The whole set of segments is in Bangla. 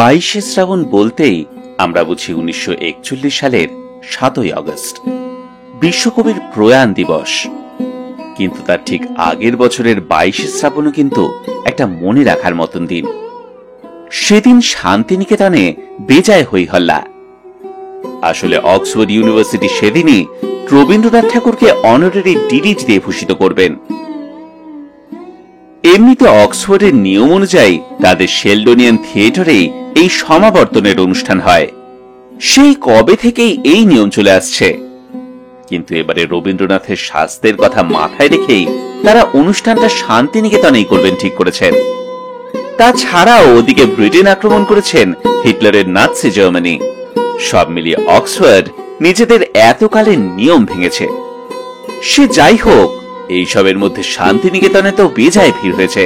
22শে শ্রাবণ বলতেই আমরা বুঝি 1941 সালের 7ই আগস্ট, বিশ্বকবির প্রয়াণ দিবস। কিন্তু তার ঠিক আগের বছরের 22শে শ্রাবণও কিন্তু একটা মনে রাখার মতন দিন। সেদিন শান্তিনিকেতনে বেজায় হই হল্লা। আসলে অক্সফোর্ড ইউনিভার্সিটি সেদিনই রবীন্দ্রনাথ ঠাকুরকে অনারারি ডিলিট দিয়ে ভূষিত করবেন। এমনিতে অক্সফোর্ডের নিয়ম অনুযায়ী তাদের শেলডোনিয়ান থিয়েটারেই এই সমাবর্তনের অনুষ্ঠান হয়। সেই কবে থেকেই এই নিয়ম চলে আসছে, কিন্তু এবারে রবীন্দ্রনাথের স্বাস্থ্যের কথা মাথায় রেখেই তারা অনুষ্ঠানটা শান্তিনিকেতনেই করবেন ঠিক করেছেন। তাছাড়াও ওদিকে ব্রিটেন আক্রমণ করেছেন হিটলারের নাৎসি জার্মানি। সব মিলিয়ে অক্সফোর্ড নিজেদের এতকালের নিয়ম ভেঙেছে। সে যাই হোক, এইসবের মধ্যে শান্তিনিকেতনে তো বেজায় ভিড় হয়েছে।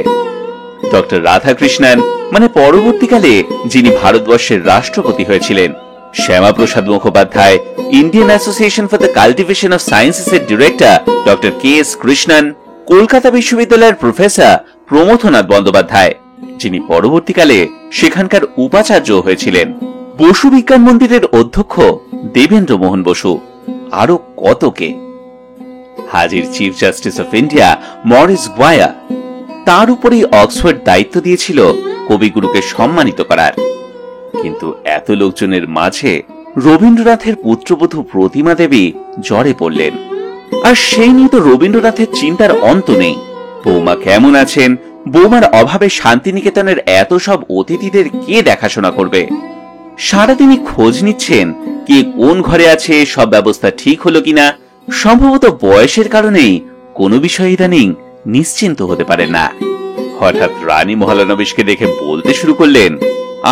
ডক্টর রাধাকৃষ্ণন মানে পরবর্তীকালে যিনি ভারতবর্ষের রাষ্ট্রপতি হয়েছিলেন, Shyamaprasad Mukhopadhyay, Indian association for the cultivation of sciences এর director doctor K S. Krishnan, Kolkata বিশ্ববিদ্যালয়ের প্রফেসর প্রমথনাথ বন্দ্যোপাধ্যায়, যিনি পরবর্তীকালে সেখানকার উপাচার্য হয়েছিলেন, বসু বিজ্ঞান মন্দিরের অধ্যক্ষ দেবেন্দ্র মোহন বসু, আরো কত কে। হাজির chief justice of India Maurice Gwyer. তার উপরেই অক্সফোর্ড দায়িত্ব দিয়েছিল কবিগুরুকে সম্মানিত করার। কিন্তু এত লোকজনের মাঝে রবীন্দ্রনাথের পুত্রবধূ প্রতিমা দেবী জ্বরে পড়লেন। আর সেই নিয়ে তো রবীন্দ্রনাথের চিন্তার অন্ত নেই। বৌমা কেমন আছেন, বৌমার অভাবে শান্তিনিকেতনের এত সব অতিথিদের কে দেখাশোনা করবে। সারাদিনই খোঁজ নিচ্ছেন কে কোন ঘরে আছে, সব ব্যবস্থা ঠিক হলো কিনা। সম্ভবত বয়সের কারণেই কোনো বিষয় ইদানিং নিশ্চিন্ত হতে পারেন না। হঠাৎ রানী মহালনবিশকে দেখে বলতে শুরু করলেন,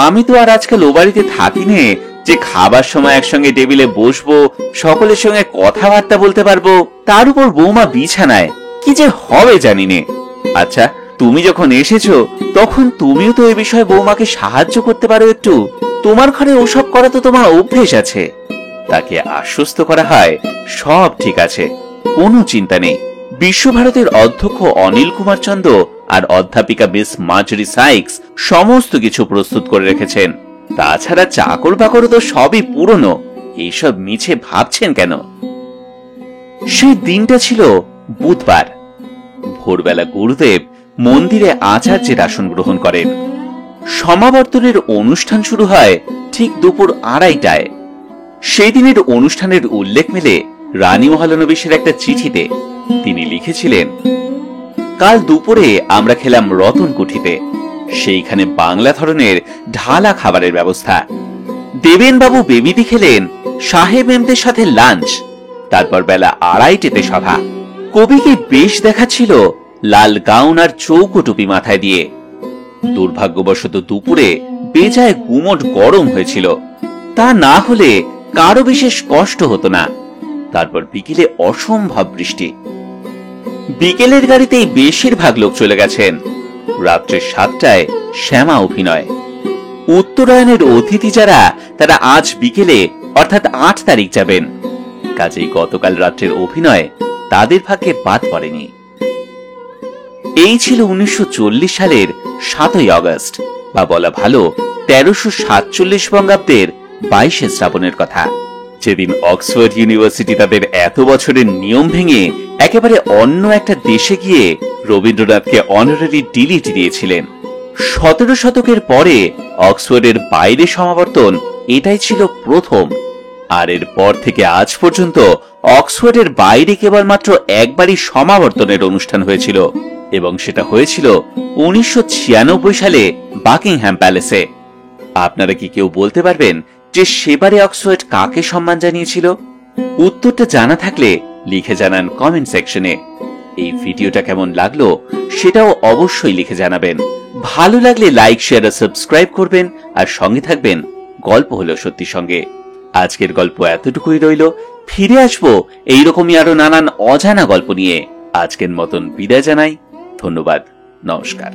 আমি তো আর আজকাল ও বাড়িতে থাকি নে যে খাবার সময় একসঙ্গে টেবিলে বসবো, সকলের সঙ্গে কথাবার্তা বলতে পারবো। তার উপর বৌমা বিছানায়, কি যে হবে জানি নে। আচ্ছা, তুমি যখন এসেছো তখন তুমিও তো এই বিষয়ে বৌমাকে সাহায্য করতে পারো একটু। তোমার ঘরে ওসব করা তো তোমার অভ্যেস আছে। তাকে আশ্বস্ত করা হয়, সব ঠিক আছে, কোনো চিন্তা নেই। বিশ্বভারতের অধ্যক্ষ অনিল কুমার চন্দ আর অধ্যাপিকা মিস মার্জরি সাইক্স সমস্ত কিছু প্রস্তুত করে রেখেছেন। তাছাড়া চাকর বাকরও তো সবই পুরনো, এইসব মিছে ভাবছেন কেন। সেই দিনটা ছিল বুধবার। ভোরবেলা গুরুদেব মন্দিরে আচার্যের আসন গ্রহণ করেন। সমাবর্তনের অনুষ্ঠান শুরু হয় ঠিক দুপুর 2:30টায়। সেই দিনের অনুষ্ঠানের উল্লেখ মেলে রানী মহালনবিশের একটা চিঠিতে। তিনি লিখেছিলেন, কাল দুপুরে আমরা খেলাম রতন কুঠিতে। সেইখানে বাংলা ধরনের ঢালা খাবারের ব্যবস্থা। দেবেন বাবু বেবিদি খেলেন, সাহেব এমদের সাথে লাঞ্চ। তারপর বেলা 2:30তে সভা। কবিকে বেশ দেখাচ্ছিল লাল গাউন আর চৌকো টুপি মাথায় দিয়ে। দুর্ভাগ্যবশত দুপুরে বেজায় গুমোট গরম হয়েছিল। তা না হলে কারো বিশেষ কষ্ট হতো না। তারপর বিকেলে অসম্ভব বৃষ্টি। বিকেলের গাড়িতেই বেশিরভাগ লোক চলে গেছেন। রাত্রে 7টায় শ্যামা অভিনয়। উত্তরায়ণের অতিথি যারা, তারা আজ বিকেলে অর্থাৎ 8 তারিখ যাবেন। কাজেই গতকাল রাত্রের অভিনয় তাদের ভাগ্যে বাদ পড়েনি। এই ছিল 1940 সালের 7ই আগস্ট, বা বলা ভালো 1347 বঙ্গাব্দের 22শে শ্রাবণের কথা, যেদিন অক্সফোর্ড ইউনিভার্সিটি তাদের এত বছরের নিয়ম ভেঙে একেবারে অন্য একটা দেশে গিয়ে রবীন্দ্রনাথকে অনারারি ডিলিট দিয়েছিলেন। 17 শতকের পরে অক্সফোর্ডের বাইরে সমাবর্তন এটাই ছিল প্রথম। আর এর পর থেকে আজ পর্যন্ত অক্সফোর্ডের বাইরে কেবলমাত্র একবারই সমাবর্তনের অনুষ্ঠান হয়েছিল, এবং সেটা হয়েছিল 1996 সালে বাকিংহাম প্যালেসে। আপনারা কি কেউ বলতে পারবেন যে সেবারে অক্সফোর্ড কাকে সম্মান জানিয়েছিল? উত্তরটা জানা থাকলে লিখে জানান কমেন্ট সেকশনে। এই ভিডিওটা কেমন লাগলো সেটাও অবশ্যই লিখে জানাবেন। ভালো লাগলে লাইক, শেয়ার আর সাবস্ক্রাইব করবেন, আর সঙ্গে থাকবেন গল্প হলো সত্যি সঙ্গে। আজকের গল্প এতটুকুই রইল। ফিরে আসবো এইরকমই আরো নানান অজানা গল্প নিয়ে। আজকের মতন বিদায় জানাই। ধন্যবাদ, নমস্কার।